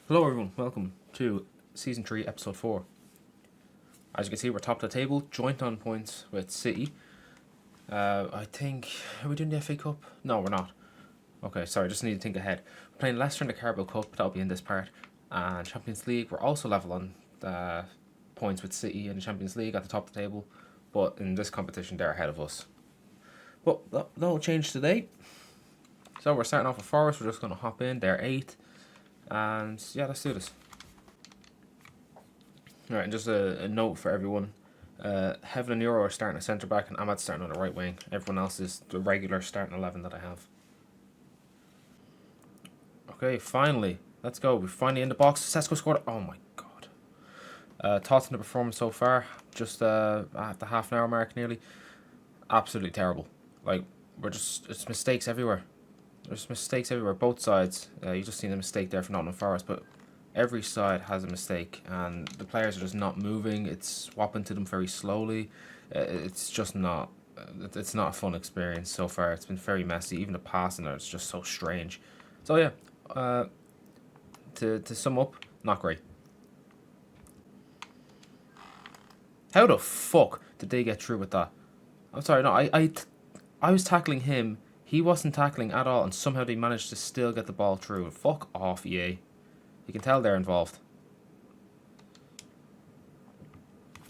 Hello everyone, welcome to Season 3, Episode 4. As you can see, we're top of the table, joint on points with City. I think... Are we doing the FA Cup? No, we're not. Okay, sorry, just need to think ahead. We're playing Leicester in the Carabao Cup, that'll be in this part. And Champions League, we're also level on points with City in the Champions League at the top of the table. But in this competition, they're ahead of us. But that'll change today. So we're starting off with Forest, we're just going to hop in, they're 8th. And yeah, let's do this. Alright, and just a note for everyone. Heaven and Euro are starting at centre back, and Ahmad's starting on the right wing. Everyone else is the regular starting 11 that I have. Okay, finally. Let's go. We're finally in the box. Sesko scored. Oh my god. Thoughts on the performance so far? Just at the half an hour mark nearly. Absolutely terrible. Like, it's mistakes everywhere. There's mistakes everywhere, both sides. You just seen a mistake there for Nottingham Forest, but every side has a mistake, and the players are just not moving. It's swapping to them very slowly. It's just not. It's not a fun experience so far. It's been very messy. Even the passing there, it's just so strange. So yeah, to sum up, not great. How the fuck did they get through with that? I'm sorry, no, I was tackling him. He wasn't tackling at all, and somehow they managed to still get the ball through. Fuck off, EA. You can tell they're involved.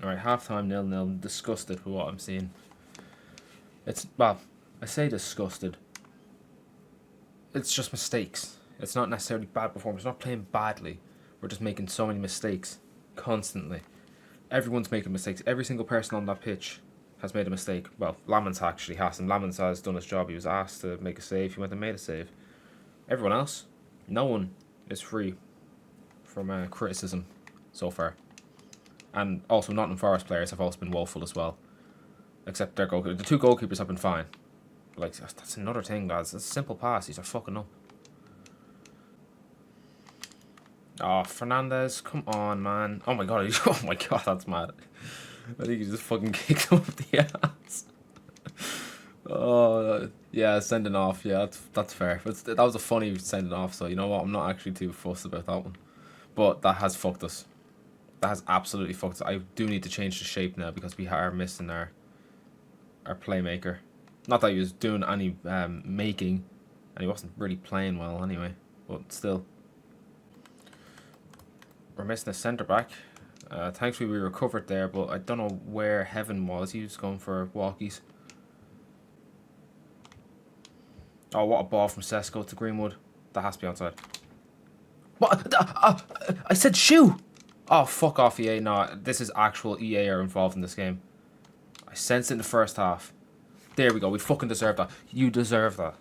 Alright, halftime 0-0. Disgusted with what I'm seeing. Well, I say disgusted. It's just mistakes. It's not necessarily bad performance. We're not playing badly. We're just making so many mistakes. Constantly. Everyone's making mistakes. Every single person on that pitch has made a mistake. Well, Lamans actually hasn't. Lamans has done his job. He was asked to make a save. He went and made a save. Everyone else, no one is free from criticism so far. And also Nottingham Forest players have also been woeful as well. Except their goalkeeper. The two goalkeepers have been fine. Like, that's another thing, lads. It's a simple pass. These are fucking up. Oh, Fernandez, come on, man. Oh my god, oh my god, that's mad. I think he just fucking kicked him up the ass. Oh, yeah, sending off. Yeah, that's fair. That was a funny sending off, so you know what? I'm not actually too fussed about that one. But that has fucked us. That has absolutely fucked us. I do need to change the shape now because we are missing our playmaker. Not that he was doing any making, and he wasn't really playing well anyway, but still. We're missing a centre-back. Thankfully we recovered there, but I don't know where Heaven was. He was going for walkies. Oh, what a ball from Sesko to Greenwood. That has to be onside. What? I said shoe! Oh, fuck off, EA. No, this is actual EA are involved in this game. I sensed it in the first half. There we go. We fucking deserve that. You deserve that.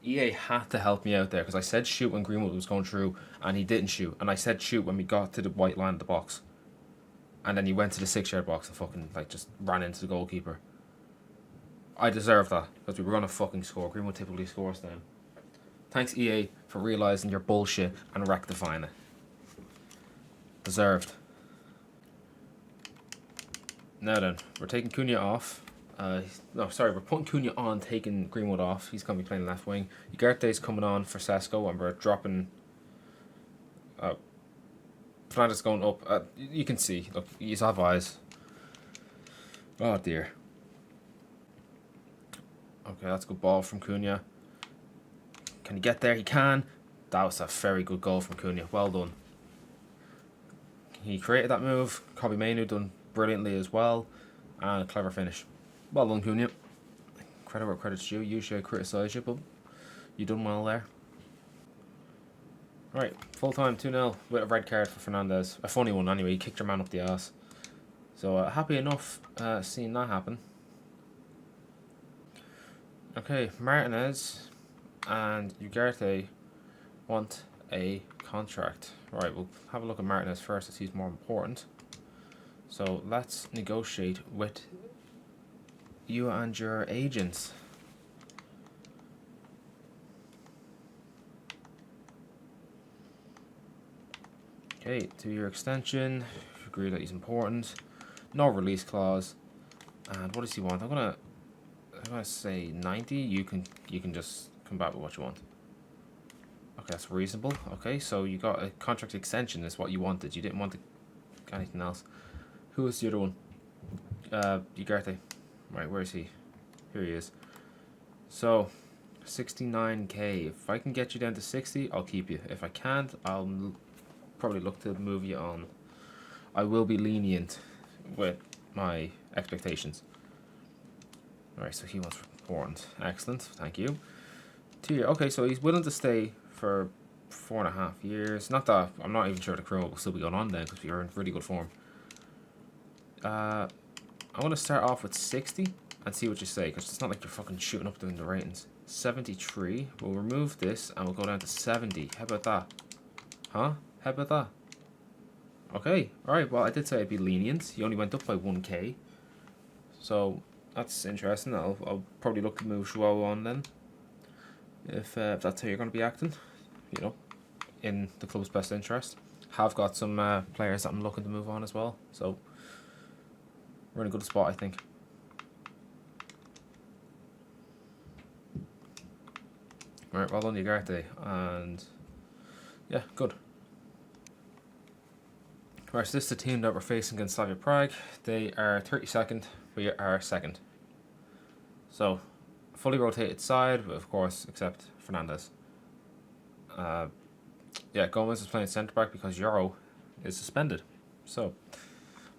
EA had to help me out there because I said shoot when Greenwood was going through and he didn't shoot. And I said shoot when we got to the white line of the box. And then he went to the 6-yard box and fucking like just ran into the goalkeeper. I deserve that because we were going to fucking score. Greenwood typically scores then. Thanks EA for realising your bullshit and rectifying it. Deserved. Now then, we're taking Cunha off. No, sorry, we're putting Cunha on, taking Greenwood off. He's going to be playing left wing. Ugarte's coming on for Sesko, and we're dropping... Fernandez going up. You can see. Look, he's have eyes. Oh, dear. Okay, that's a good ball from Cunha. Can he get there? He can. That was a very good goal from Cunha. Well done. He created that move. Kobbie Mainoo done brilliantly as well. And a clever finish. Well done, Cunha. Credit where credit's due. Usually I criticise you, but you done well there. Right, full time 2-0 with a red card for Fernandez. A funny one anyway. He kicked your man up the ass. So happy enough seeing that happen. Okay, Martinez and Ugarte want a contract. Right, we'll have a look at Martinez first as he's more important. So let's negotiate with you and your agents. Okay, 2-year extension. Agree that he's important. No release clause. And what does he want? I'm gonna say 90. You can just come back with what you want. Okay, that's reasonable. Okay, so you got a contract extension is what you wanted. You didn't want anything else. Who was the other one? Ugarte. Right, where is he? Here he is. So, 69k. If I can get you down to 60, I'll keep you. If I can't, I'll probably look to move you on. I will be lenient with my expectations. Alright, so he wants warrant. Excellent, thank you. 2 years. Okay, so he's willing to stay for 4.5 years. Not that I'm not even sure the career will still be going on then because you're in really good form. I'm gonna start off with 60 and see what you say because it's not like you're fucking shooting up in the ratings. 73. We'll remove this and we'll go down to 70. How about that? Huh? How about that? Okay. Alright, well I did say I'd be lenient. You only went up by 1k. So that's interesting. I'll probably look to move Joao on then. If that's how you're going to be acting, you know, in the club's best interest. Have got some players that I'm looking to move on as well. So we're in a good spot, I think. Right, well done, Ugarte, and yeah, good. Right, so this is the team that we're facing against Slavia Prague. They are 32nd, we are 2nd. So, fully rotated side, of course, except Fernandez. Yeah, Gomez is playing centre back because Euro is suspended. So,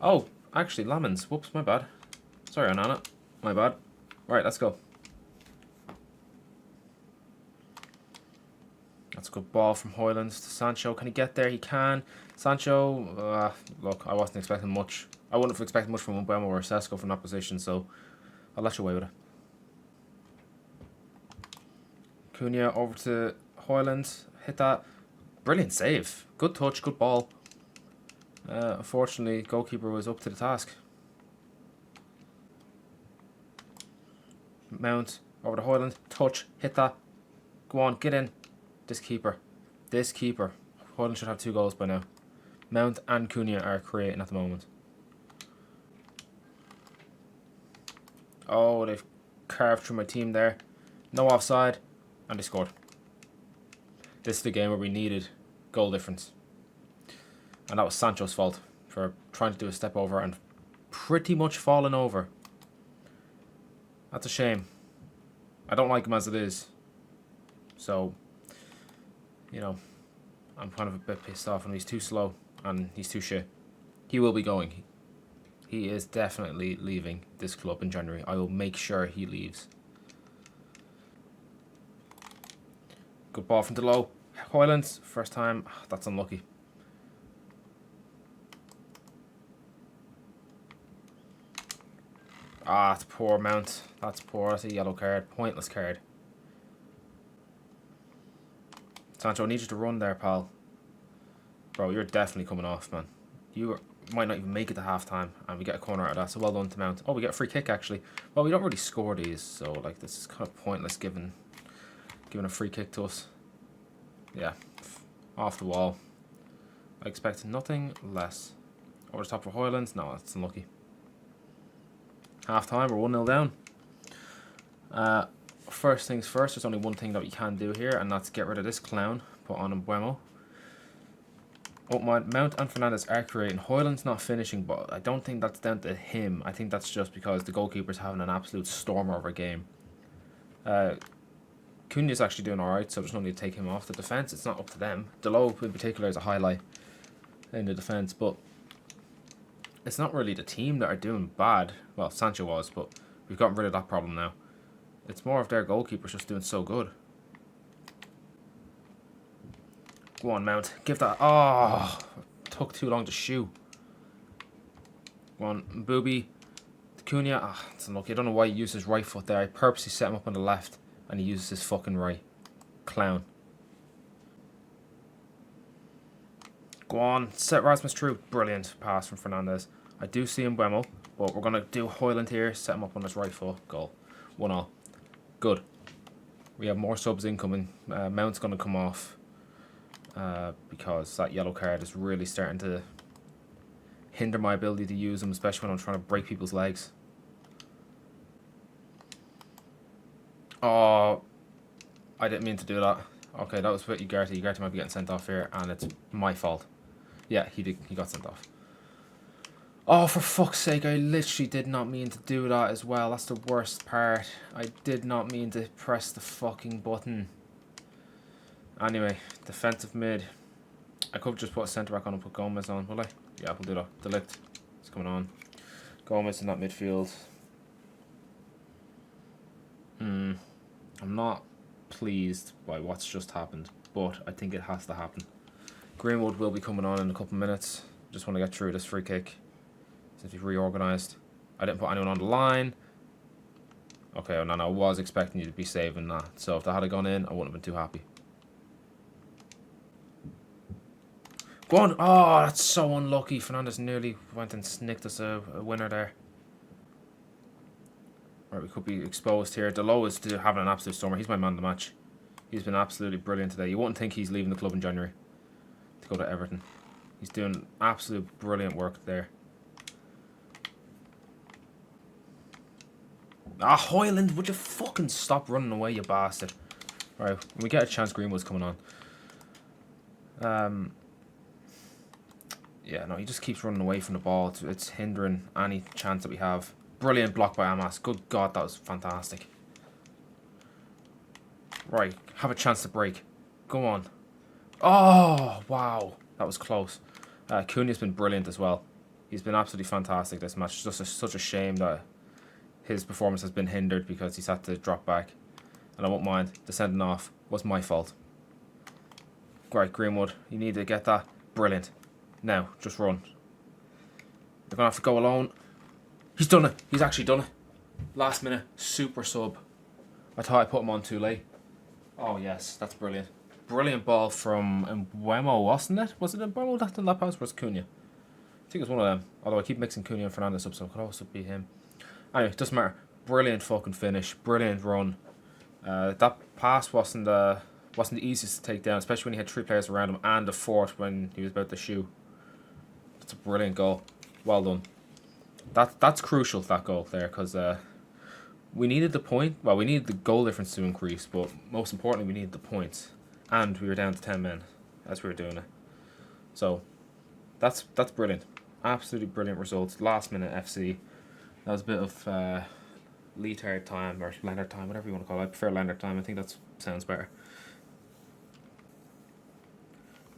oh, actually, Lamens. Whoops, my bad. Sorry, Onana. My bad. Right, let's go. That's a good ball from Hoylands to Sancho. Can he get there? He can. Sancho, look, I wasn't expecting much. I wouldn't have expected much from Mbeumo or Sesko from that position, so I'll let you away with it. Cunha over to Hoyland. Hit that. Brilliant save. Good touch, good ball. Unfortunately, goalkeeper was up to the task. Mount over to Hoyland. Touch. Hit that. Go on, get in. This keeper. Hoyland should have 2 goals by now. Mount and Cunha are creating at the moment. Oh, they've carved through my team there. No offside. And they scored. This is the game where we needed goal difference. And that was Sancho's fault for trying to do a step over and pretty much falling over. That's a shame. I don't like him as it is. So, you know, I'm kind of a bit pissed off, and he's too slow and he's too shit. He will be going. He is definitely leaving this club in January. I will make sure he leaves. Good ball from Delo. Hoylands, first time. That's unlucky. Ah, it's poor Mount. That's poor. That's a yellow card. Pointless card. Sancho, I need you to run there, pal. Bro, you're definitely coming off, man. You might not even make it to half-time, and we get a corner out of that, so well done to Mount. Oh, we get a free kick, actually. Well, we don't really score these, so, like, this is kind of pointless giving a free kick to us. Yeah, off the wall. I expect nothing less. Over the top for Hoylands. No, that's unlucky. Half-time, we're 1-0 down. First things first, there's only one thing that we can do here, and that's get rid of this clown. Put on Mbeumo. Oh, my Mount and Fernandez are creating. Hoyland's not finishing, but I don't think that's down to him. I think that's just because the goalkeeper's having an absolute stormer of a game. Cunha's actually doing alright, so there's no need to take him off the defence. It's not up to them. Delo in particular is a highlight in the defence, but it's not really the team that are doing bad. Well, Sancho was, but we've gotten rid of that problem now. It's more of their goalkeepers just doing so good. Go on, Mount. Give that. Oh, took too long to shoot. Go on, Booby. Cunha. Ah, it's unlucky. I don't know why he used his right foot there. I purposely set him up on the left, and he uses his fucking right. Clown. Go on. Set Rasmus through. Brilliant pass from Fernandez. I do see Mbeumo, but we're going to do Hoyland here. Set him up on his right foot. Goal. 1-1. Good. We have more subs incoming. Mount's going to come off because that yellow card is really starting to hinder my ability to use him, especially when I'm trying to break people's legs. Oh, I didn't mean to do that. Okay, that was with Ugarte. Ugarte might be getting sent off here, and it's my fault. Yeah, he got sent off. Oh, for fuck's sake, I literally did not mean to do that as well. That's the worst part. I did not mean to press the fucking button. Anyway, defensive mid. I could just put a centre back on and put Gomez on, will I? Yeah, we'll do that. Delict. It's coming on. Gomez in that midfield. I'm not pleased by what's just happened, but I think it has to happen. Greenwood will be coming on in a couple of minutes. Just want to get through this free kick. Since we've reorganised. I didn't put anyone on the line. Okay, well, I was expecting you to be saving that. So if that had gone in, I wouldn't have been too happy. Go on. Oh, that's so unlucky. Fernandes nearly went and snicked us a winner there. Right, we could be exposed here. Delo is having an absolute stormer. He's my man of the match. He's been absolutely brilliant today. You wouldn't think he's leaving the club in January to go to Everton. He's doing absolute brilliant work there. Ah, Hoyland, would you fucking stop running away, you bastard. Right, when we get a chance, Greenwood's coming on. Yeah, no, he just keeps running away from the ball. It's hindering any chance that we have. Brilliant block by Amas. Good God, that was fantastic. Right, have a chance to break. Go on. Oh, wow. That was close. Cunha's been brilliant as well. He's been absolutely fantastic this match. It's just such a shame that his performance has been hindered because he's had to drop back. And I won't mind. The sending off was my fault. Right, Greenwood. You need to get that. Brilliant. Now, just run. You're going to have to go alone. He's done it. He's actually done it. Last minute. Super sub. I thought I put him on too late. Oh, yes. That's brilliant. Brilliant ball from Mbeumo, wasn't it? Was it Mbeumo that did that pass? Or was it Cunha? I think it was one of them. Although I keep mixing Cunha and Fernandes up, so it could also be him. Anyway, it doesn't matter. Brilliant fucking finish. Brilliant run. That pass wasn't the easiest to take down, especially when he had 3 players around him and a fourth when he was about to shoot. That's a brilliant goal. Well done. That's crucial, that goal there, because we needed the point. Well, we needed the goal difference to increase, but most importantly, we needed the points. And we were down to 10 men as we were doing it. So, that's brilliant. Absolutely brilliant results. Last minute FC. That was a bit of Leetard time, or Leonard time, whatever you want to call it. I prefer Leonard time. I think that sounds better.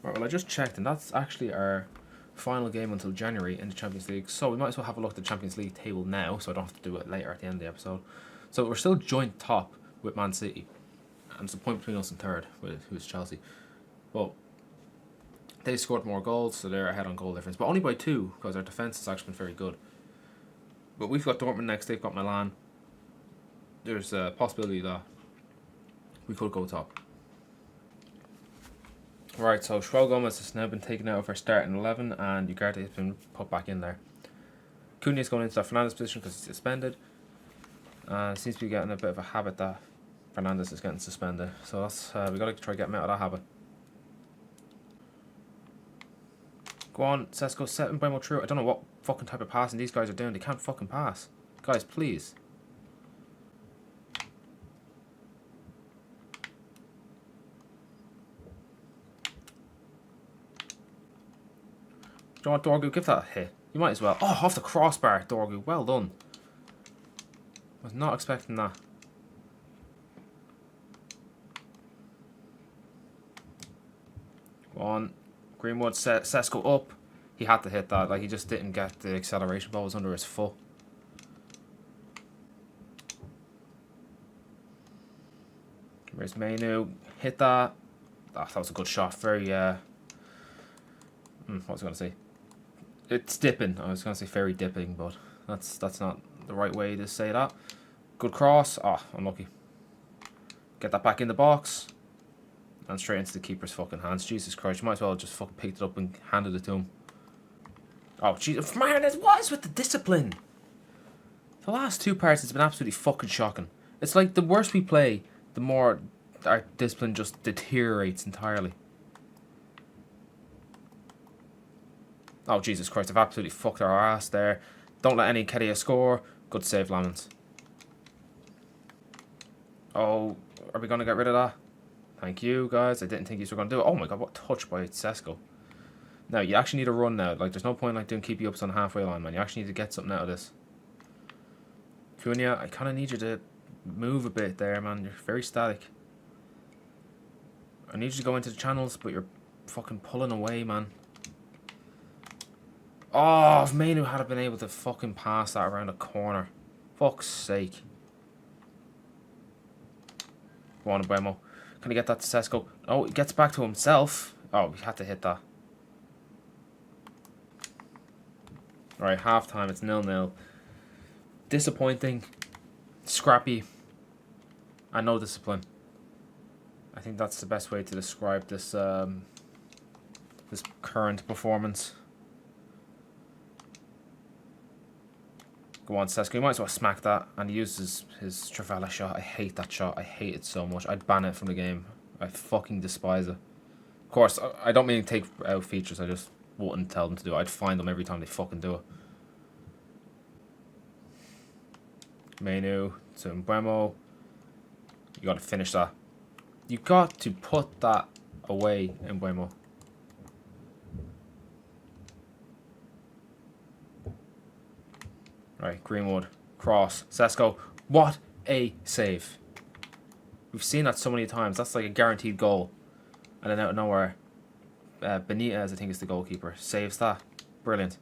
Right, well, I just checked, and that's actually our final game until January in the Champions League. So we might as well have a look at the Champions League table now, so I don't have to do it later at the end of the episode. So we're still joint top with Man City, and it's a point between us and third, who's Chelsea. But they scored more goals, so they're ahead on goal difference, but only by 2, because our defence has actually been very good. But we've got Dortmund next, they've got Milan. There's a possibility that we could go top. Right, so João Gomez has now been taken out of our starting 11, and Ugarte has been put back in there. Cunha is going into that Fernandes position because he's suspended. Seems to be getting a bit of a habit that Fernandes is getting suspended. So that's we got to try to get him out of that habit. Go on, Sesko, set Mbeumo through. I don't know what fucking type of passing these guys are doing. They can't fucking pass. Guys, please. Do you want Dorgu? Give that a hit. You might as well. Oh, off the crossbar, Dorgu. Well done. Was not expecting that. Go on. Greenwood set Sesko up. He had to hit that. Like, he just didn't get the acceleration. Ball was under his foot. Where's Mainu? Hit that. Oh, that was a good shot. Very, what was I going to say? It's dipping. I was going to say very dipping, but that's not the right way to say that. Good cross. Oh, unlucky. Get that back in the box. And straight into the keeper's fucking hands. Jesus Christ, you might as well have just fucking picked it up and handed it to him. Oh, Jesus. Man, what is with the discipline? The last 2 parts, it's been absolutely fucking shocking. It's like the worse we play, the more our discipline just deteriorates entirely. Oh, Jesus Christ, I've absolutely fucked our ass there. Don't let any Kedia score. Good save, Lamens. Oh, are we going to get rid of that? Thank you, guys. I didn't think you were going to do it. Oh my god, what touch by Sesko. Now, you actually need to run now. Like, there's no point like doing keepy ups on the halfway line, man. You actually need to get something out of this. Cunha, I kind of need you to move a bit there, man. You're very static. I need you to go into the channels, but you're fucking pulling away, man. Oh, if Mainu had been able to fucking pass that around the corner. Fuck's sake. Go on, Buemo. Can he get that to Sesko? Oh, he gets back to himself. Oh, he had to hit that. Alright, half time. It's 0-0. Disappointing. Scrappy. And no discipline. I think that's the best way to describe this this current performance. Go on, Sesko. You might as well smack that. And he uses his Trivela shot. I hate that shot. I hate it so much. I'd ban it from the game. I fucking despise it. Of course, I don't mean to take out features. I just wouldn't tell them to do it. I'd find them every time they fucking do it. Mainu to Mbuemo. You got to finish that. You got to put that away, Mbuemo. Right, Greenwood. Cross. Sesko. What a save. We've seen that so many times. That's like a guaranteed goal. And then out of nowhere, Benitez, I think, is the goalkeeper. Saves that. Brilliant.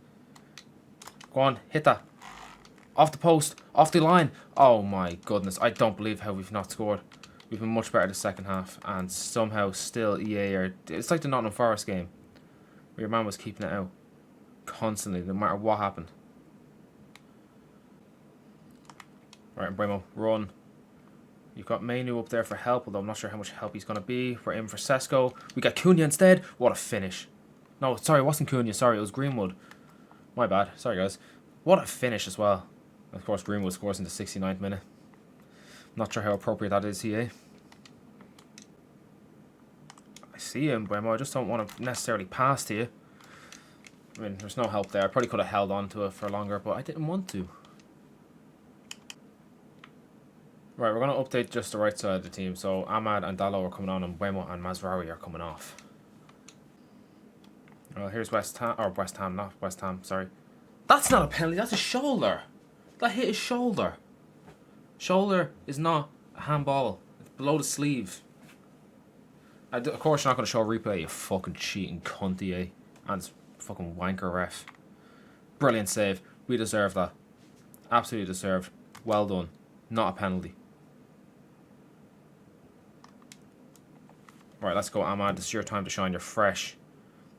Go on, hit that. Off the post. Off the line. Oh my goodness. I don't believe how we've not scored. We've been much better the second half. And somehow still EA are... It's like the Nottingham Forest game. Where your man was keeping it out. Constantly, no matter what happened. Right, Mbuemo, run. You've got Mainu up there for help, although I'm not sure how much help he's going to be. We're in for Sesko. We got Cunha instead. What a finish. No, sorry, it wasn't Cunha. Sorry, it was Greenwood. My bad. Sorry, guys. What a finish as well. Of course, Greenwood scores in the 69th minute. Not sure how appropriate that is here. I see him, Mbuemo. I just don't want to necessarily pass to you. I mean, there's no help there. I probably could have held on to it for longer, but I didn't want to. Right, we're going to update just the right side of the team. So Ahmad and Dalot are coming on, and Mbuemo and Mazraoui are coming off. Well, here's West Ham, or West Ham, not West Ham, sorry. That's not a penalty, that's a shoulder. That hit his shoulder. Shoulder is not a handball. It's below the sleeve. Of course you're not going to show a replay, you fucking cheating cunty, eh? And it's fucking wanker ref. Brilliant save. We deserve that. Absolutely deserved. Well done. Not a penalty. Right, let's go, Ahmad. This is your time to shine. You're fresh.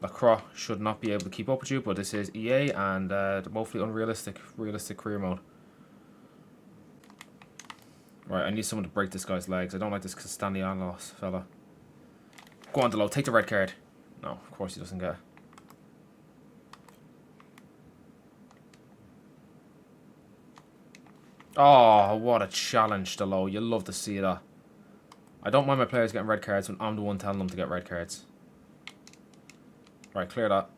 Lacroix should not be able to keep up with you, but this is EA and hopefully unrealistic, realistic career mode. Right, I need someone to break this guy's legs. I don't like this Castanedalos fella. Go on, Dalot. Take the red card. No, of course he doesn't get it. Oh, what a challenge, Dalot. You love to see that. I don't mind my players getting red cards when I'm the one telling them to get red cards. Right, clear that.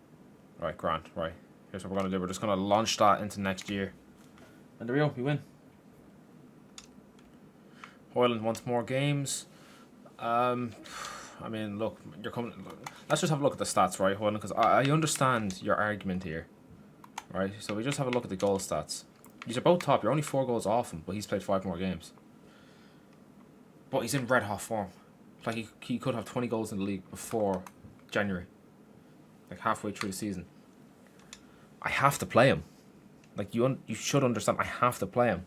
Right, grand. Right, here's what we're going to do. We're just going to launch that into next year. And there we go. We win. Hoyland wants more games. I mean, look, you're coming. Let's just have a look at the stats, right, Hoyland? Because I understand your argument here. Right, so we just have a look at the goal stats. These are both top. You're only 4 goals off him, but he's played 5 more games. But he's in red hot form. Like he could have 20 goals in the league before January. Like halfway through the season. I have to play him. Like you should understand. I have to play him.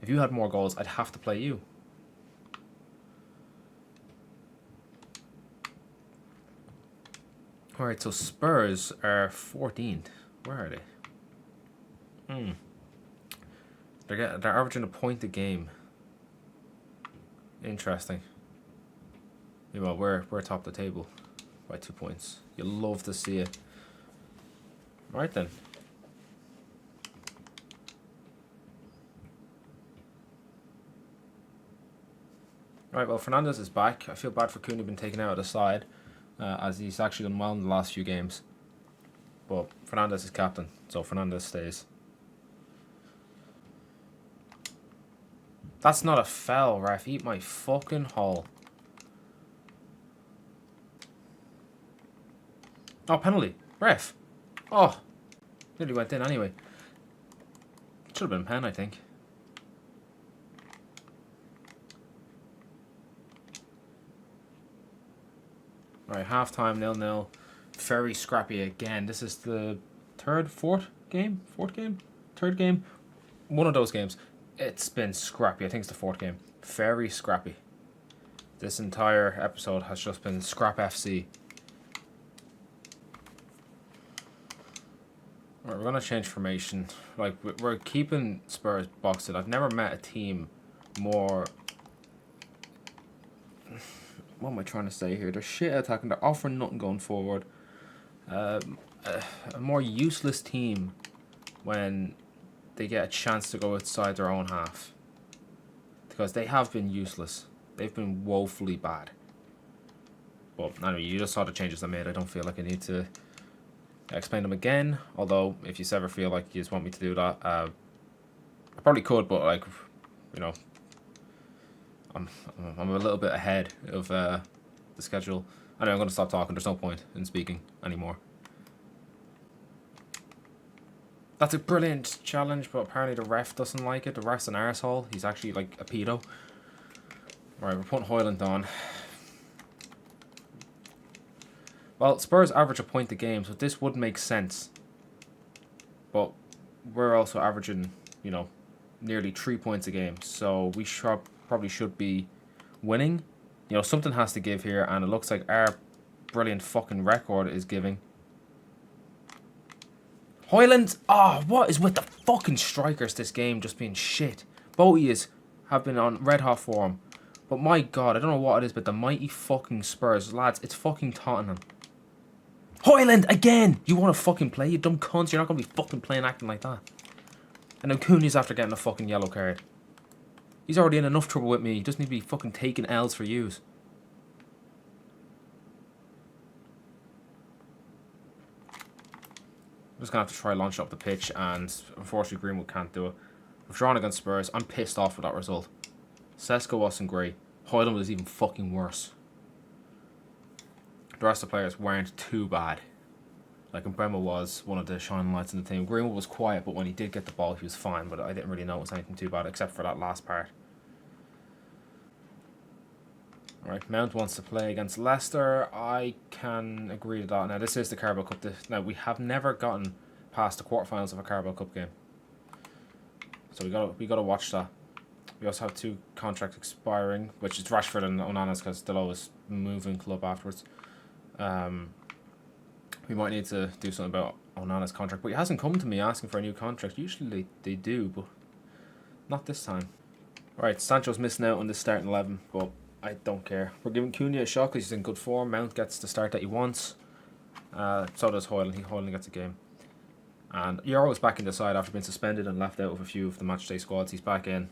If you had more goals, I'd have to play you. All right. So Spurs are 14th. Where are they? They're averaging a point a game. Interesting. Yeah, well, we're top of the table by 2 points. You'll love to see it. Right then. Right, well, Fernandes is back. I feel bad for Cunha being taken out of the side, as he's actually done well in the last few games. But Fernandes is captain, so Fernandes stays. That's not a foul, ref. Eat my fucking hole. Oh, penalty. Ref. Oh. Nearly went in anyway. Should have been a pen, I think. Alright, half-time, 0-0. Very scrappy again. This is the fourth game? Third game? One of those games. It's been scrappy. I think it's the fourth game. Very scrappy. This entire episode has just been scrap FC. Alright, we're going to change formation. Like, we're keeping Spurs boxed in. I've never met a team more... What am I trying to say here? They're shit attacking. They're offering nothing going forward. A more useless team when they get a chance to go outside their own half. Because they have been useless. They've been woefully bad. But anyway, you just saw the changes I made. I don't feel like I need to explain them again. Although, if you ever feel like you just want me to do that, I probably could, but like, you know, I'm a little bit ahead of the schedule. Anyway, I'm going to stop talking. There's no point in speaking anymore. That's a brilliant challenge, but apparently the ref doesn't like it. The ref's an arsehole. He's actually like a pedo. Alright, we're putting Hoyland on. Well, Spurs average a point a game, so this would make sense. But we're also averaging, you know, nearly 3 points a game. So we probably should be winning. You know, something has to give here, and it looks like our brilliant fucking record is giving. Hoyland! Oh, what is with the fucking strikers this game just being shit? Both have been on red hot form. But my god, I don't know what it is, but the mighty fucking Spurs. Lads, it's fucking Tottenham. Hoyland, again! You want to fucking play, you dumb cunts? You're not going to be fucking playing acting like that. And now Cunha's after getting a fucking yellow card. He's already in enough trouble with me. He doesn't need to be fucking taking L's for yous. I'm just going to have to try launch up the pitch, and unfortunately Greenwood can't do it. We've drawn against Spurs. I'm pissed off with that result. Sesko wasn't great. Hoyland was even fucking worse. The rest of the players weren't too bad. Like, Mbemba was one of the shining lights in the team. Greenwood was quiet, but when he did get the ball, he was fine. But I didn't really notice anything too bad, except for that last part. Alright, Mount wants to play against Leicester. I can agree to that. Now, this is the Carabao Cup. Now, we have never gotten past the quarterfinals of a Carabao Cup game. So we gotta watch that. We also have 2 contracts expiring, which is Rashford and Onana's, because they'll always moving club afterwards. We might need to do something about Onana's contract, but he hasn't come to me asking for a new contract. Usually they do, but not this time. Alright, Sancho's missing out on this starting 11, but I don't care. We're giving Cunha a shot because he's in good form. Mount gets the start that he wants. So does Hoyland. Hoyland gets a game. And Euro is back in the side after being suspended and left out of a few of the matchday squads. He's back in.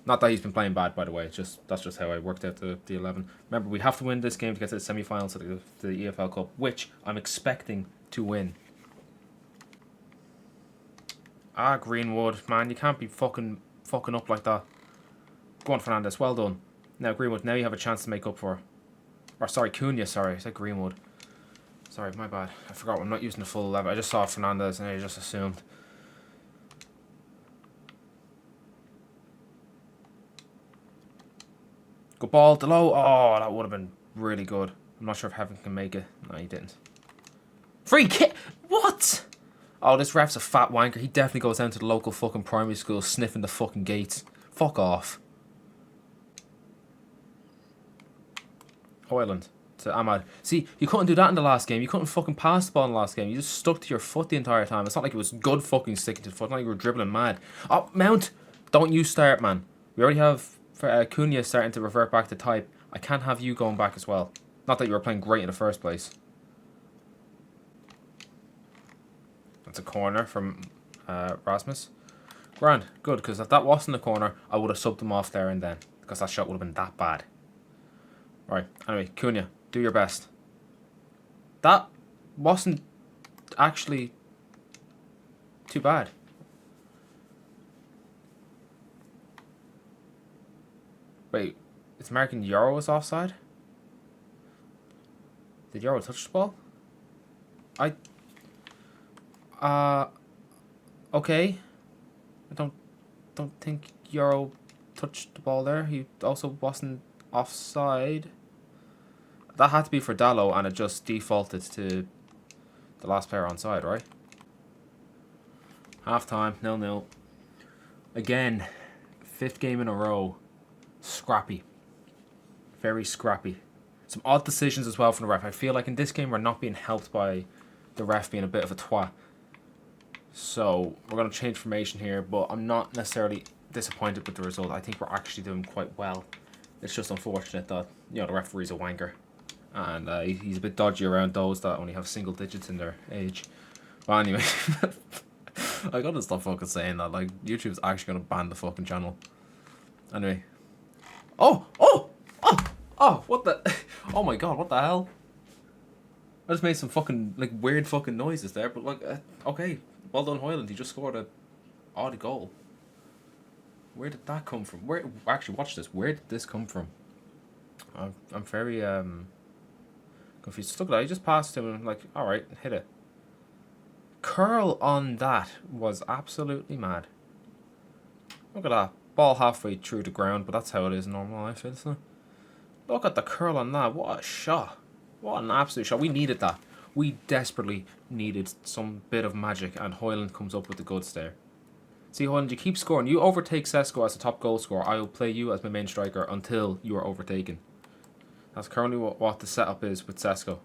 Not that he's been playing bad, by the way. That's just how I worked out the 11. Remember, we have to win this game to get to the semi-finals of the EFL Cup, which I'm expecting to win. Ah, Greenwood. Man, you can't be fucking up like that. Go on, Fernandes. Well done. Now, Greenwood, now you have a chance to make up for... Or, sorry, Cunha, sorry. I said Greenwood. Sorry, my bad. I forgot I'm not using the full 11. I just saw Fernandes and I just assumed. Good ball, Delo. Oh, that would have been really good. I'm not sure if Heaven can make it. No, he didn't. Free kick! What? Oh, this ref's a fat wanker. He definitely goes down to the local fucking primary school sniffing the fucking gates. Fuck off. Hoyland to Ahmad. See, you couldn't do that in the last game. You couldn't fucking pass the ball in the last game. You just stuck to your foot the entire time. It's not like it was good fucking sticking to the foot. It's not like you were dribbling mad. Oh, Mount! Don't you start, man. We already have Cunha starting to revert back to type. I can't have you going back as well. Not that you were playing great in the first place. That's a corner from Rasmus. Grand. Good, because if that wasn't a corner, I would have subbed him off there and then. Because that shot would have been that bad. Right, anyway, Cunha, do your best. That wasn't actually too bad. Wait, it's marking Euro as offside? Did Euro touch the ball? Okay. I don't think Euro touched the ball there. He also wasn't offside. That had to be for Dallo, and it just defaulted to the last player on side, right? Half time, 0-0. Again, 5th game in a row. Scrappy. Very scrappy. Some odd decisions as well from the ref. I feel like in this game we're not being helped by the ref being a bit of a twat. So we're going to change formation here, but I'm not necessarily disappointed with the result. I think we're actually doing quite well. It's just unfortunate that, you know, the referee's a wanker. And he's a bit dodgy around those that only have single digits in their age. But anyway, I gotta stop fucking saying that. Like, YouTube's actually gonna ban the fucking channel. Anyway. Oh! What the? Oh my god, what the hell? I just made some fucking, like, weird fucking noises there, but, like, okay. Well done, Hoyland. He just scored a odd goal. Where did that come from? Where? Actually, watch this. Where did this come from? I'm very, confused. Look at that. He just passed him and, like, alright, hit it. Curl on that was absolutely mad. Look at that. Ball halfway through the ground, but that's how it is in normal life, isn't it? Look at the curl on that. What a shot. What an absolute shot. We needed that. We desperately needed some bit of magic, and Hoyland comes up with the goods there. See, Hoyland, you keep scoring. You overtake Sesko as the top goal scorer. I will play you as my main striker until you are overtaken. That's currently what the setup is with Sesko.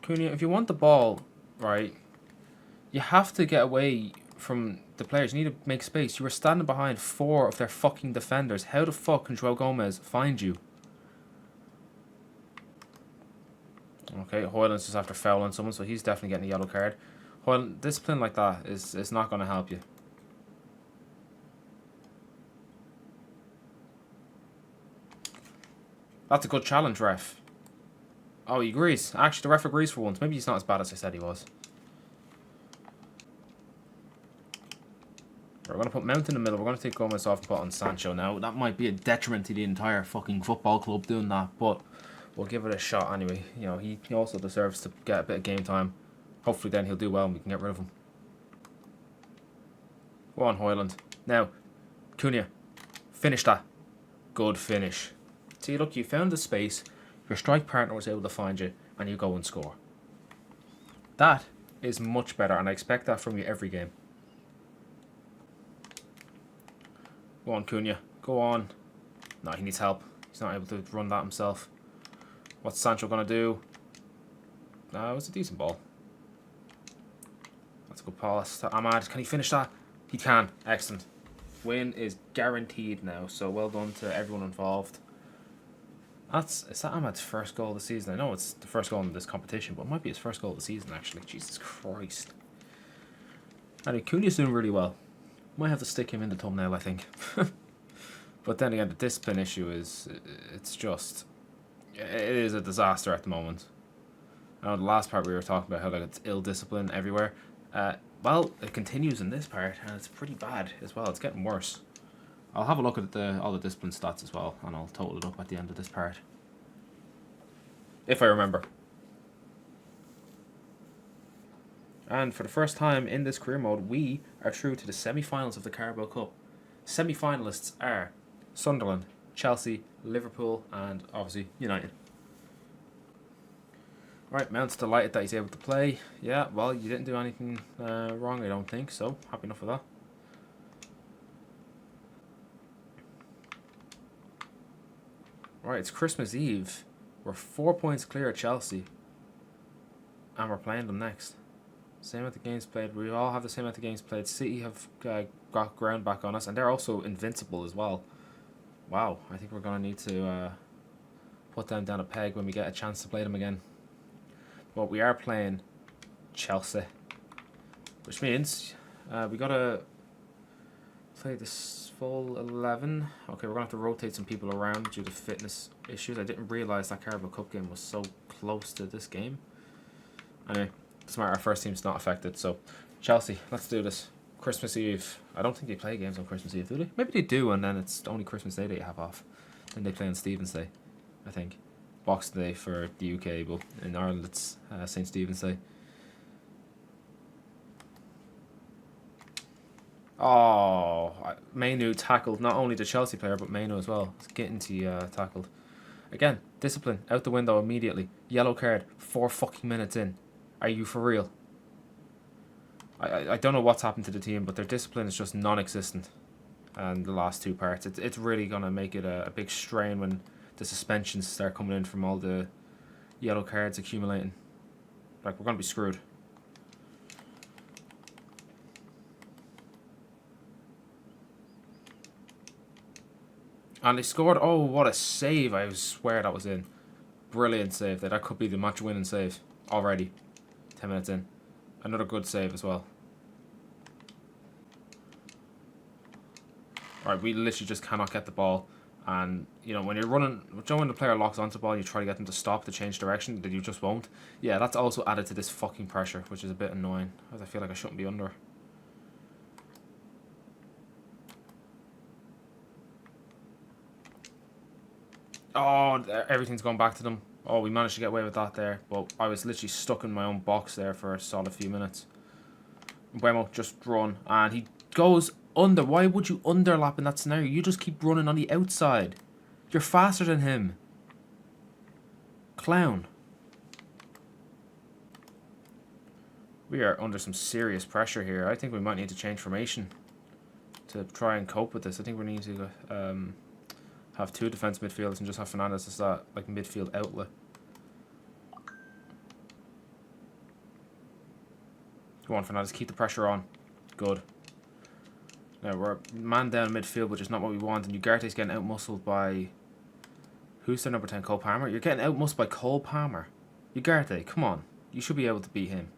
Cunha, if you want the ball, right, you have to get away from the players. You need to make space. You were standing behind 4 of their fucking defenders. How the fuck can João Gomez find you? Okay, Hoyland's just after fouling someone, so he's definitely getting a yellow card. Hoyland, discipline like that is not going to help you. That's a good challenge, ref. Oh, he agrees. Actually, the ref agrees for once. Maybe he's not as bad as I said he was. We're going to put Mount in the middle. We're going to take Gomez off and put on Sancho now. That might be a detriment to the entire fucking football club doing that, but we'll give it a shot anyway. You know, he also deserves to get a bit of game time. Hopefully then he'll do well and we can get rid of him. Go on, Hoyland. Now, Cunha. Finish that. Good finish. See, look, you found the space. Your strike partner was able to find you, and you go and score. That is much better, and I expect that from you every game. Go on, Cunha. Go on. No, he needs help. He's not able to run that himself. What's Sancho going to do? No, it's a decent ball. That's a good pass to Ahmad. Can he finish that? He can. Excellent. Win is guaranteed now, so well done to everyone involved. Is that Ahmad's first goal of the season? I know it's the first goal in this competition, but it might be his first goal of the season, actually. Jesus Christ. Anyway, Cunha's doing really well. Might have to stick him in the thumbnail, I think. But then again, the discipline issue is, it is a disaster at the moment. I know the last part we were talking about how like it's ill discipline everywhere. Well, it continues in this part, and it's pretty bad as well. It's getting worse. I'll have a look at all the discipline stats as well, and I'll total it up at the end of this part. If I remember. And for the first time in this career mode, we are through to the semi-finals of the Carabao Cup. Semi-finalists are Sunderland, Chelsea, Liverpool, and obviously United. Right, Mount's delighted that he's able to play. Yeah, well, you didn't do anything wrong, I don't think, so happy enough with that. Right, it's Christmas Eve. We're 4 points clear of Chelsea. And we're playing them next. Same amount of games played. We all have the same amount of games played. City have got ground back on us. And they're also invincible as well. Wow, I think we're going to need to put them down a peg when we get a chance to play them again. But we are playing Chelsea. Which means we got to play this full 11. Okay, we're going to have to rotate some people around due to fitness issues. I didn't realise that Carabao Cup game was so close to this game. Anyway, doesn't matter, our first team's not affected. So, Chelsea, let's do this. Christmas Eve. I don't think they play games on Christmas Eve, do they? Maybe they do, and then it's only Christmas Day that you have off. Then they play on Stephen's Day. I think. Boxing Day for the UK, but in Ireland it's St. Stephen's Day. Oh, Mainu tackled not only the Chelsea player, but Mainu as well. It's getting to tackled. Again, discipline, out the window immediately. Yellow card, 4 fucking minutes in. Are you for real? I don't know what's happened to the team, but their discipline is just non-existent. And the last 2 parts, it's really going to make it a big strain when the suspensions start coming in from all the yellow cards accumulating. Like, we're going to be screwed. And they scored. Oh, what a save. I swear that was in. Brilliant save. That could be the match winning save already. 10 minutes in. Another good save as well. Alright, we literally just cannot get the ball. And, you know, when you're running, when the player locks onto the ball, you try to get them to stop, to change direction, that you just won't. Yeah, that's also added to this fucking pressure, which is a bit annoying. Because I feel like I shouldn't be under. Oh, everything's gone back to them. Oh, we managed to get away with that there. But I was literally stuck in my own box there for a solid few minutes. Buemo just run. And he goes under. Why would you underlap in that scenario? You just keep running on the outside. You're faster than him. Clown. We are under some serious pressure here. I think we might need to change formation to try and cope with this. I think we need to have 2 defense midfielders and just have Fernandes as that like midfield outlet. Come on, Fernandes, keep the pressure on. Good. Now we're man down midfield, which is not what we want, and Ugarte's getting out-muscled by... Who's their number 10? Cole Palmer? You're getting out-muscled by Cole Palmer. Ugarte, come on. You should be able to beat him.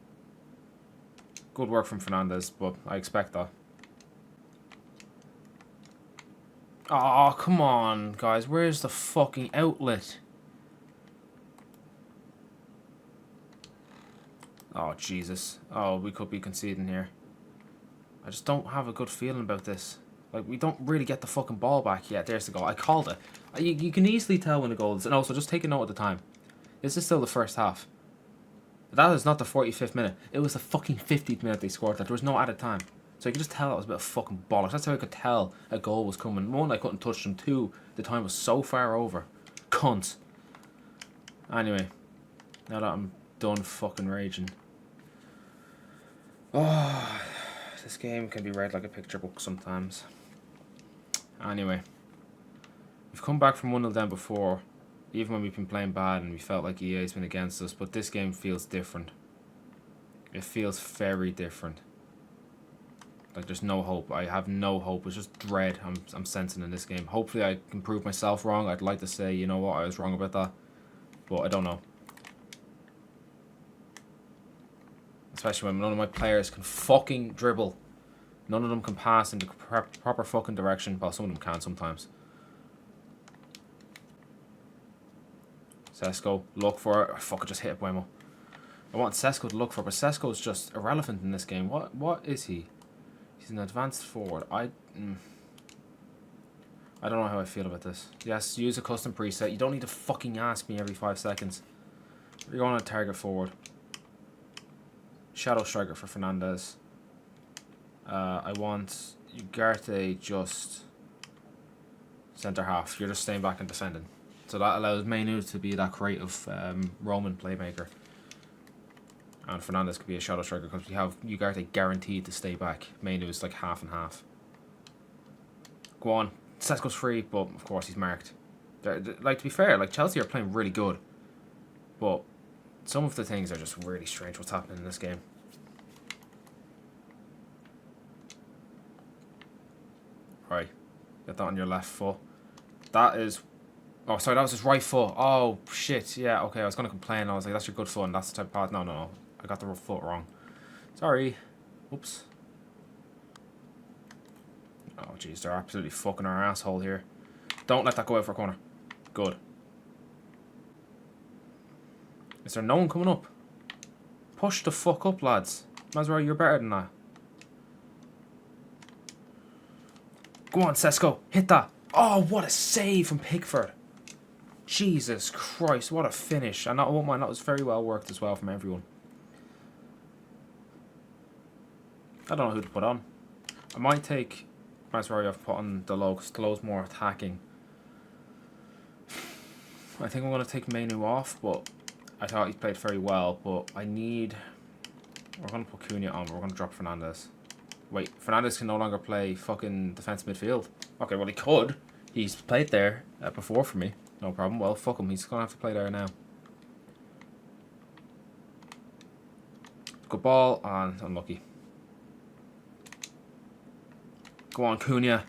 Good work from Fernandes, but I expect that. Oh, come on, guys. Where's the fucking outlet? Oh, Jesus. Oh, we could be conceding here. I just don't have a good feeling about this. Like, we don't really get the fucking ball back yet. There's the goal. I called it. You can easily tell when the goal is. And also, just take a note of the time. This is still the first half. That is not the 45th minute. It was the fucking 50th minute they scored that. There was no added time. So you could just tell it was a bit of fucking bollocks. That's how I could tell a goal was coming. 1, I couldn't touch them. 2, the time was so far over. Cunt. Anyway. Now that I'm done fucking raging. Oh, this game can be read like a picture book sometimes. Anyway. We've come back from 1-0 down before. Even when we've been playing bad and we felt like EA's been against us. But this game feels different. It feels very different. Like, there's no hope. I have no hope. It's just dread I'm sensing in this game. Hopefully I can prove myself wrong. I'd like to say, you know what, I was wrong about that. But I don't know. Especially when none of my players can fucking dribble. None of them can pass in the proper fucking direction. Well, some of them can sometimes. Sesko, look for it. Oh, fuck, I just hit Buemo. I want Sesko to look for it, but Sesko is just irrelevant in this game. What is he? He's an advanced forward. I don't know how I feel about this. Yes, use a custom preset. You don't need to fucking ask me every 5 seconds. You're going to target forward. Shadow striker for Fernandes. I want Ugarte just centre half. You're just staying back and defending. So that allows Mainu to be that creative Roman playmaker. And Fernandes could be a shadow striker because we have Ugarte guaranteed to stay back. Mainu is like half and half. Go on. Sesko's free, but of course he's marked. Like, to be fair, like, Chelsea are playing really good. But some of the things are just really strange what's happening in this game. Right. Get that on your left foot. That is... Oh, sorry, that was his right foot. Oh, shit. Yeah, okay, I was going to complain. I was like, that's your good foot, and that's the type of pass. No. I got the foot wrong. Sorry. Oops. Oh, jeez, they're absolutely fucking our asshole here. Don't let that go out for a corner. Good. Is there no one coming up? Push the fuck up, lads. Mazra, you're better than that. Go on, Sesko. Hit that. Oh, what a save from Pickford. Jesus Christ, what a finish. And I won't mind, that was very well worked as well from everyone. I don't know who to put on. I might take Mazraoui put on the low, because the low's more attacking. I think I'm going to take Menu off, but I thought he played very well. But I need... We're going to put Cunha on, but we're going to drop Fernandes. Wait, Fernandes can no longer play fucking defensive midfield. Okay, well he could. He's played there before for me. No problem. Well, fuck him. He's going to have to play there now. Good ball, and unlucky. Go on, Cunha.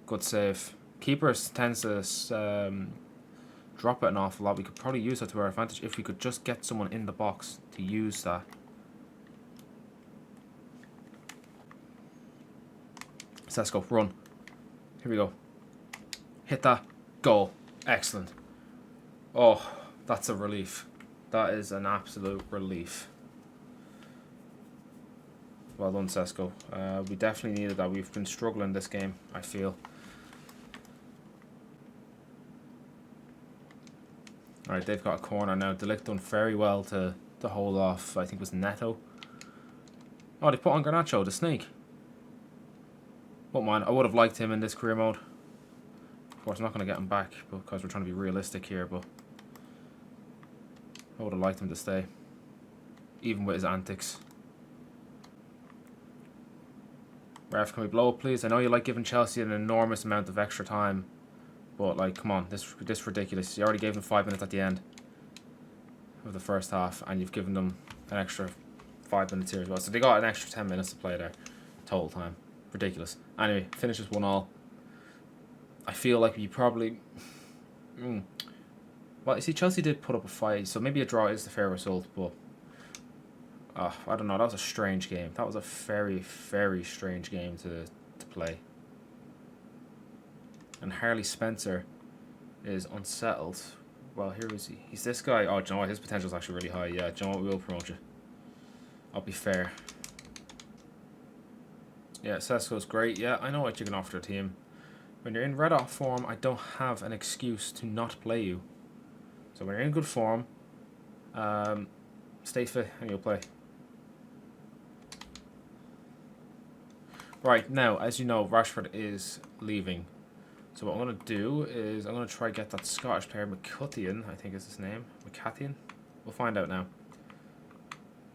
Good save. Keepers tends to drop it an awful lot. We could probably use that to our advantage if we could just get someone in the box to use that. So let's go. Run. Here we go. Hit that. Goal. Excellent. Oh, that's a relief. That is an absolute relief. Well done, Sesko. We definitely needed that. We've been struggling this game, I feel. Alright, they've got a corner now. De Ligt done very well to hold off, I think it was Neto. Oh, they put on Garnacho, the snake. Won't mind. I would have liked him in this career mode. Of course, I'm not going to get him back because we're trying to be realistic here, but I would have liked him to stay. Even with his antics. Ref, can we blow up, please? I know you like giving Chelsea an enormous amount of extra time, but like, come on, this ridiculous. You already gave them 5 minutes at the end of the first half, and you've given them an extra 5 minutes here as well. So they got an extra 10 minutes to play there, total time. Ridiculous. Anyway, finishes 1-1. I feel like we probably... Well, you see, Chelsea did put up a fight, so maybe a draw is the fair result, but... I don't know, that was a strange game. That was a very, very strange game to play. And Harley Spencer is unsettled. Well, here is he. He's this guy. Oh, do you know what? His potential is actually really high. Yeah, do you know what? We will promote you. I'll be fair. Yeah, Sesko's great. Yeah, I know what you can offer a team. When you're in red hot form, I don't have an excuse to not play you. So when you're in good form, stay fit and you'll play. Right, now, as you know, Rashford is leaving. So what I'm going to do is I'm going to try to get that Scottish player, McCutcheon, I think is his name. McCutcheon? We'll find out now.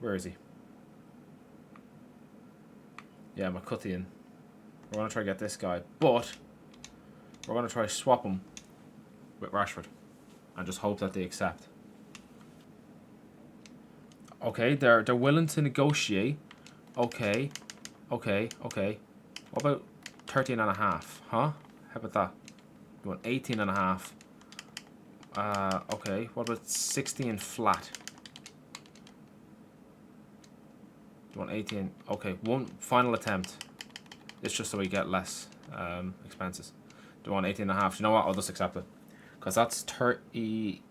Where is he? Yeah, McCutcheon. We're going to try to get this guy, but we're going to try to swap him with Rashford and just hope that they accept. Okay, they're willing to negotiate. Okay. What about 13.5? Huh? How about that? You want 18.5? Okay. What about 16 flat? You want 18? Okay, one final attempt. It's just so we get less expenses. Do you want 18.5? You know what? I'll just accept it. Because that's 39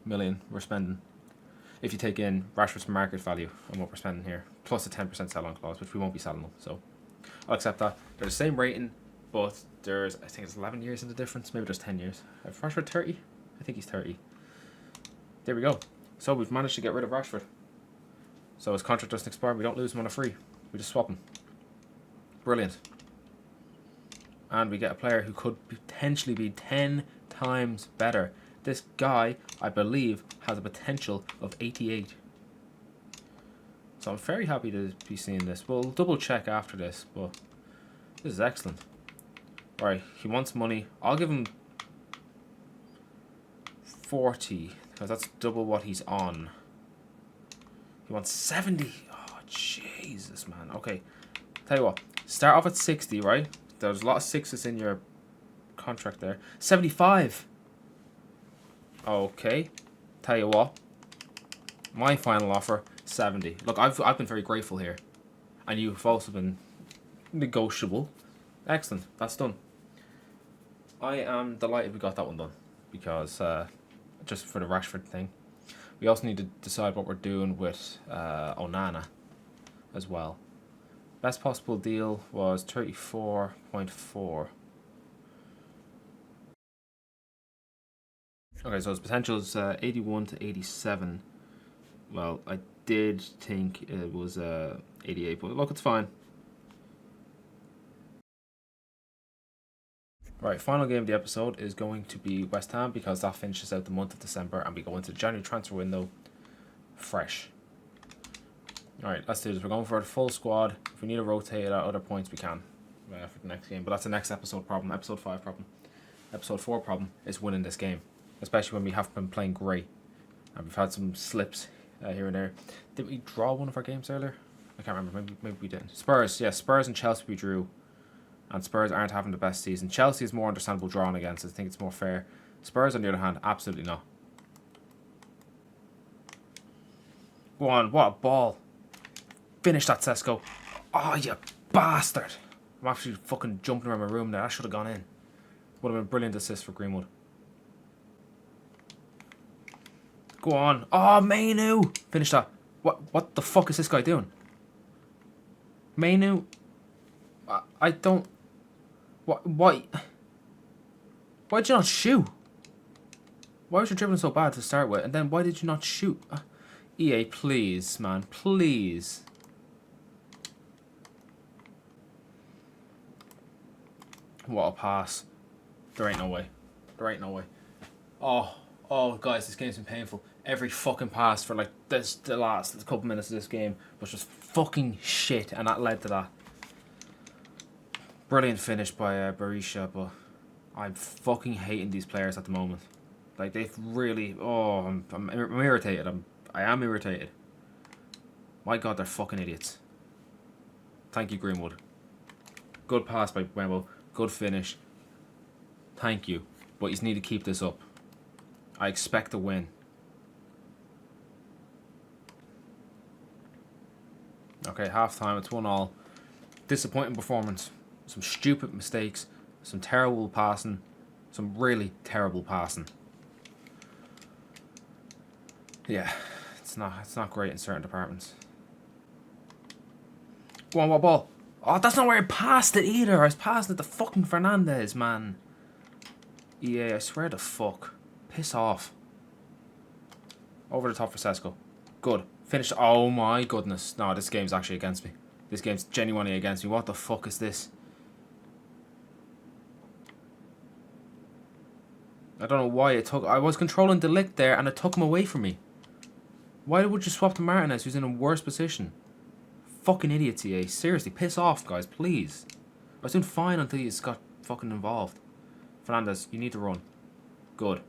million we're spending. If you take in Rashford's market value and what we're spending here, plus a 10% sell-on clause, which we won't be selling them. So I'll accept that. They're the same rating, but there's, I think it's 11 years in the difference. Maybe there's 10 years. Rashford 30? I think he's 30. There we go. So we've managed to get rid of Rashford. So his contract doesn't expire. We don't lose him on a free. We just swap him. Brilliant. And we get a player who could potentially be 10 times better. This guy, I believe, has a potential of 88. So I'm very happy to be seeing this. We'll double check after this, but this is excellent. Right, he wants money. I'll give him 40, because that's double what he's on. He wants 70. Oh, Jesus, man. Okay, tell you what. Start off at 60, right? There's a lot of sixes in your contract there. 75. Okay, tell you what, my final offer, 70. Look, I've been very grateful here, and you've also been negotiable. Excellent, that's done. I am delighted we got that one done, because just for the Rashford thing. We also need to decide what we're doing with Onana as well. Best possible deal was 34.4. Okay, so his potential is 81 to 87. Well, I did think it was 88, but look, it's fine. Right, final game of the episode is going to be West Ham because that finishes out the month of December and we go into the January transfer window fresh. Alright, let's do this. We're going for a full squad. If we need to rotate it at other points, we can for the next game. But that's the next episode problem, episode 5 problem. Episode 4 problem is winning this game, especially when we have been playing great. And we've had some slips here and there. Did we draw one of our games earlier? I can't remember. Maybe we didn't. Spurs, yeah, Spurs and Chelsea we drew. And Spurs aren't having the best season. Chelsea is more understandable drawing against. I think it's more fair. Spurs, on the other hand, absolutely not. Go on, what a ball. Finish that, Sesko. Oh, you bastard. I'm actually fucking jumping around my room there. That should have gone in. Would have been a brilliant assist for Greenwood. Go on. Oh, Mainu. Finish that. What the fuck is this guy doing? Mainu. I don't... Why did you not shoot? Why was your dribbling so bad to start with? And then why did you not shoot? EA, please, man. Please. What a pass. There ain't no way. There ain't no way. Oh, guys, this game's been painful. Every fucking pass for like the last couple minutes of this game was just fucking shit, and that led to that. Brilliant finish by Berisha, but I'm fucking hating these players at the moment. Like, they've really... Oh, I'm irritated. I am irritated. My God, they're fucking idiots. Thank you, Greenwood. Good pass by Wembo. Good finish. Thank you. But you need to keep this up. I expect a win. Okay, half time. It's 1-1. Disappointing performance. Some stupid mistakes. Some terrible passing. Some really terrible passing. Yeah, it's not great in certain departments. Go on, what ball? Oh, that's not where I passed it either. I was passing it to fucking Fernandez, man. EA, I swear to fuck. Piss off. Over the top for Sesko. Good. Finished. Oh my goodness. No, this game's actually against me. This game's genuinely against me. What the fuck is this? I don't know why it took... I was controlling De Ligt there and it took him away from me. Why would you swap to Martinez, who's in a worse position? Fucking idiots, EA. Seriously, piss off, guys, please. I was doing fine until you got fucking involved. Fernandez, you need to run. Good.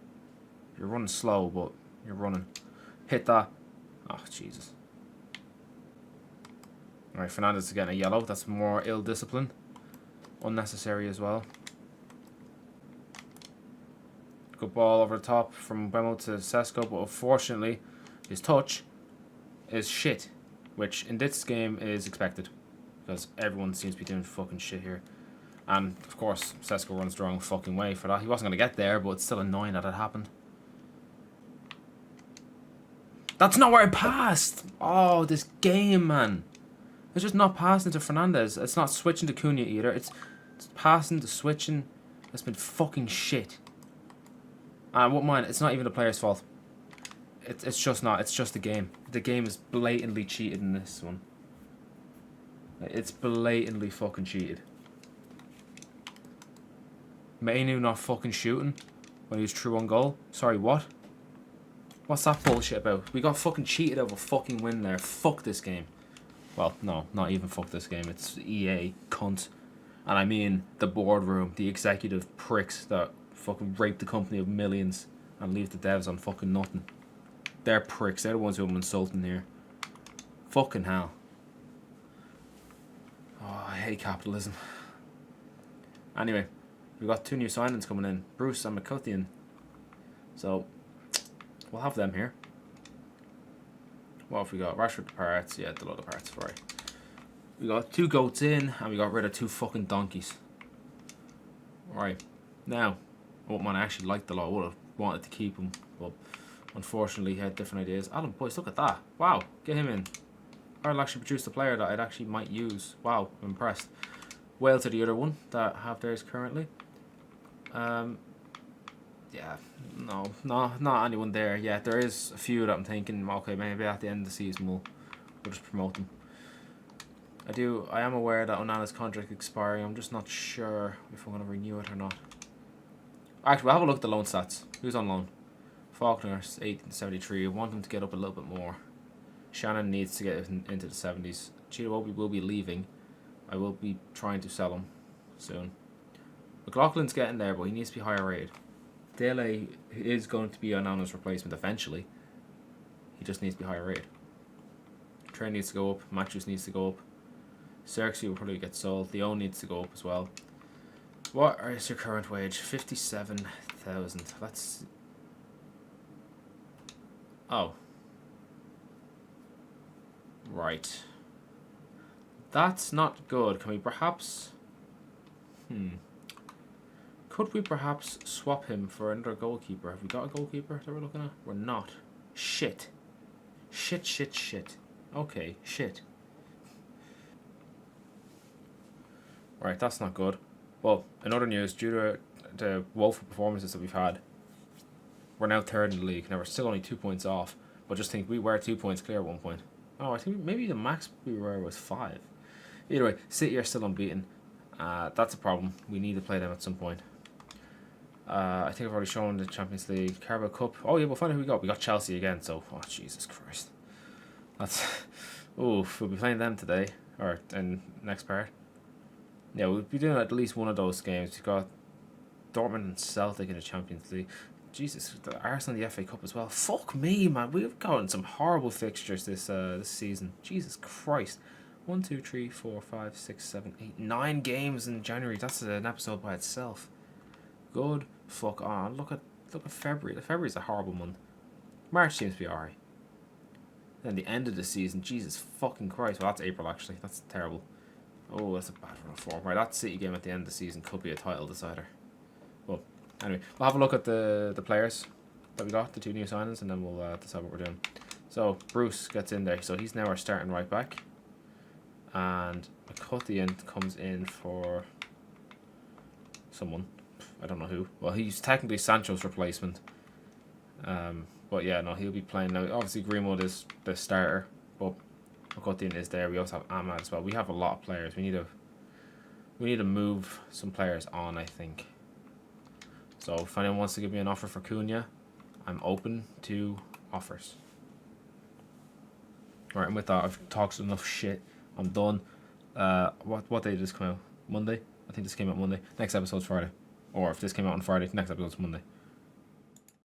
You're running slow, but you're running. Hit that. Oh, Jesus. Alright, Fernandez is getting a yellow. That's more ill discipline. Unnecessary as well. Good ball over the top from Bemo to Sesko, but unfortunately his touch is shit, which in this game is expected because everyone seems to be doing fucking shit here. And of course Sesko runs the wrong fucking way for that. He wasn't going to get there, but it's still annoying that it happened. That's not where I passed! Oh, this game, man. It's just not passing to Fernandez. It's not switching to Cunha either. It's passing to switching. It's been fucking shit. I won't mind. It's not even the player's fault. It's just not. It's just the game. The game is blatantly cheated in this one. It's blatantly fucking cheated. Mainu not fucking shooting when he was true on goal. Sorry, what? What's that bullshit about? We got fucking cheated out of a fucking win there. Fuck this game. Well, no, not even fuck this game. It's EA, cunt. And I mean the boardroom, the executive pricks that fucking rape the company of millions and leave the devs on fucking nothing. They're pricks. They're the ones who I'm insulting here. Fucking hell. Oh, I hate capitalism. Anyway, we've got 2 new signings coming in. Bruce and McCutcheon. So, we'll have them here. What have we got? Rashford parts. Yeah, the lot of parts. Right. We got 2 goats in and we got rid of 2 fucking donkeys. Right. Now, I actually liked the lot. I would have wanted to keep him, but unfortunately he had different ideas. Alan, boys, look at that. Wow, get him in. I'll actually produce a player that I'd actually might use. Wow, I'm impressed. Wales are the other one that have theirs currently. Yeah, no, not anyone there. Yeah, there is a few that I'm thinking, okay, maybe at the end of the season we'll just promote them. I am aware that Onana's contract expiring. I'm just not sure if I'm going to renew it or not. Actually, we'll have a look at the loan stats. Who's on loan? Faulkner's 1873. I want him to get up a little bit more. Shannon needs to get into the 70s. Chidowobi will be leaving. I will be trying to sell him soon. McLaughlin's getting there, but he needs to be higher rated. Dele is going to be Onana's replacement eventually. He just needs to be higher rated. Trey needs to go up. Matthews needs to go up. Xerxes will probably get sold. Leon needs to go up as well. What is your current wage? 57,000. That's... Oh. Right. That's not good. Can we perhaps... Could we perhaps swap him for another goalkeeper? Have we got a goalkeeper that we're looking at? We're not. Shit. Shit. Okay, shit. Right, that's not good. Well, in other news, due to the woeful performances that we've had, we're now third in the league. Now, we're still only 2 points off, but just think we were 2 points clear at one point. Oh, I think maybe the max we were was 5. Either way, City are still unbeaten. That's a problem. We need to play them at some point. I think I've already shown the Champions League. Carabao Cup. Oh, yeah, we'll find out who we got. We got Chelsea again, so... Oh, Jesus Christ. That's... Oof, we'll be playing them today. Or in next part. Yeah, we'll be doing at least one of those games. We've got Dortmund and Celtic in the Champions League. Jesus, the Arsenal in the FA Cup as well. Fuck me, man. We've gotten some horrible fixtures this season. Jesus Christ. 1, 2, 3, 4, 5, 6, 7, 8, 9 games in January. That's an episode by itself. Good fuck on. Look at February. February's a horrible month. March seems to be alright. Then the end of the season. Jesus fucking Christ. Well, that's April actually. That's terrible. Oh, that's a bad run of form. Right, that City game at the end of the season could be a title decider. Well, anyway, we'll have a look at the players that we got, the 2 new signings, and then we'll decide what we're doing. So, Bruce gets in there. So, he's now our starting right back. And McCutcheon comes in for someone. I don't know who. Well, he's technically Sancho's replacement. But yeah, no, he'll be playing now. Obviously, Greenwood is the starter, but McCutcheon is there. We also have Ahmad as well. We have a lot of players. We need to move some players on, I think. So if anyone wants to give me an offer for Cunha, I'm open to offers. Alright, and with that, I've talked enough shit. I'm done. What day did this come out? Monday? I think this came out Monday. Next episode's Friday. Or if this came out on Friday, next episode's Monday.